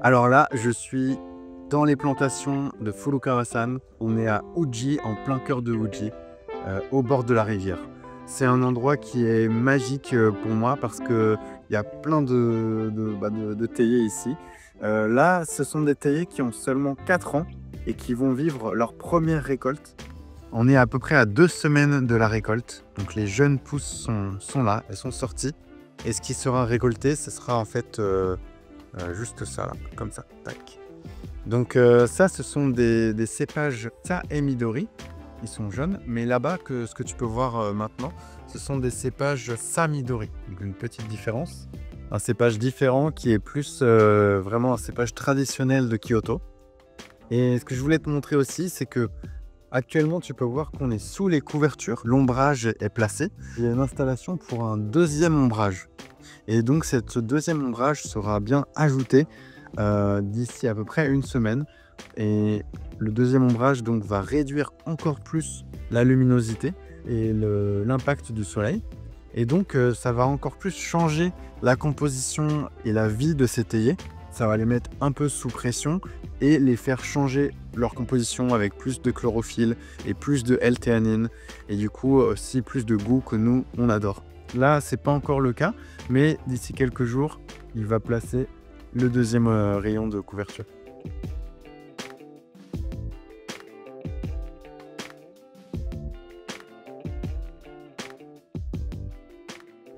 Alors là, je suis dans les plantations de Furukawa-san. On est à Uji, en plein cœur de Uji, au bord de la rivière. C'est un endroit qui est magique pour moi parce qu'il y a plein de théiers ici. Là, ce sont des théiers qui ont seulement 4 ans et qui vont vivre leur première récolte. On est à peu près à 2 semaines de la récolte. Donc les jeunes pousses sont là, elles sont sorties. Et ce qui sera récolté, ce sera en fait juste ça, là, comme ça, tac. Donc ça, ce sont des cépages Ta et Midori. Ils sont jaunes, mais là-bas, ce que tu peux voir maintenant, ce sont des cépages Sa Midori. Donc une petite différence. Un cépage différent qui est plus vraiment un cépage traditionnel de Kyoto. Et ce que je voulais te montrer aussi, c'est que actuellement, tu peux voir qu'on est sous les couvertures. L'ombrage est placé. Il y a une installation pour un deuxième ombrage. Et donc, ce deuxième ombrage sera bien ajouté d'ici à peu près une semaine. Et le deuxième ombrage donc, va réduire encore plus la luminosité et l'impact du soleil. Et donc, ça va encore plus changer la composition et la vie de ces théiers. Ça va les mettre un peu sous pression et les faire changer leur composition avec plus de chlorophylle et plus de L-théanine. Et du coup, aussi plus de goût que nous, on adore. Là, c'est pas encore le cas, mais d'ici quelques jours, il va placer le deuxième rayon de couverture.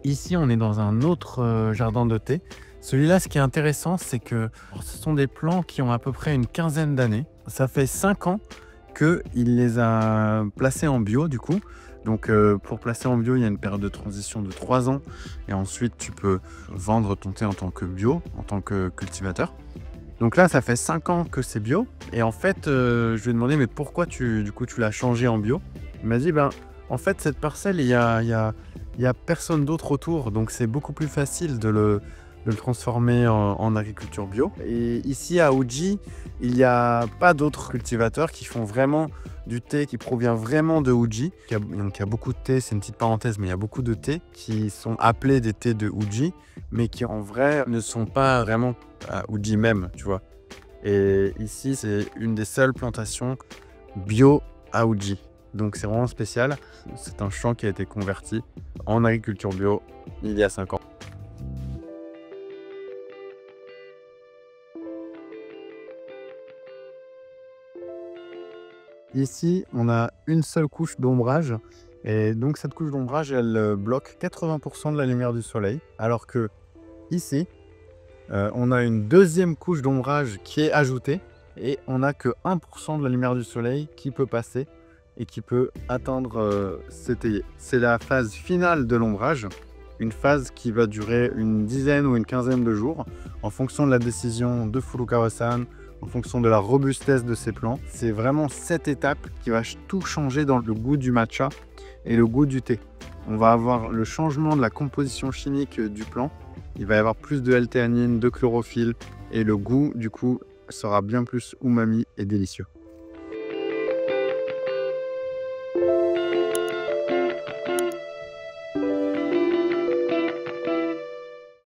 Ici, on est dans un autre jardin de thé. Celui-là, ce qui est intéressant, c'est que ce sont des plants qui ont à peu près une quinzaine d'années. Ça fait 5 ans qu'il les a placés en bio, du coup. Donc, pour placer en bio, il y a une période de transition de 3 ans. Et ensuite, tu peux vendre ton thé en tant que bio, en tant que cultivateur. Donc là, ça fait 5 ans que c'est bio. Et en fait, je lui ai demandé, mais pourquoi tu l'as changé en bio? Il m'a dit, ben, en fait, cette parcelle, il y a personne d'autre autour. Donc, c'est beaucoup plus facile de le transformer en agriculture bio. Et ici, à Uji, il n'y a pas d'autres cultivateurs qui font vraiment du thé qui provient vraiment de Uji. Donc, il y a beaucoup de thé, c'est une petite parenthèse, mais il y a beaucoup de thé qui sont appelés des thés de Uji, mais qui en vrai ne sont pas vraiment à Uji même, tu vois. Et ici, c'est une des seules plantations bio à Uji. Donc c'est vraiment spécial. C'est un champ qui a été converti en agriculture bio il y a 5 ans. Ici, on a une seule couche d'ombrage. Et donc cette couche d'ombrage, elle bloque 80% de la lumière du soleil. Alors que ici, on a une deuxième couche d'ombrage qui est ajoutée. Et on n'a que 1% de la lumière du soleil qui peut passer et qui peut atteindre ces théiers. C'est la phase finale de l'ombrage. Une phase qui va durer une dizaine ou une quinzaine de jours en fonction de la décision de Furukawa-san, en fonction de la robustesse de ces plants. C'est vraiment cette étape qui va tout changer dans le goût du matcha et le goût du thé. On va avoir le changement de la composition chimique du plant. Il va y avoir plus de L-théanine, de chlorophylle et le goût du coup sera bien plus umami et délicieux.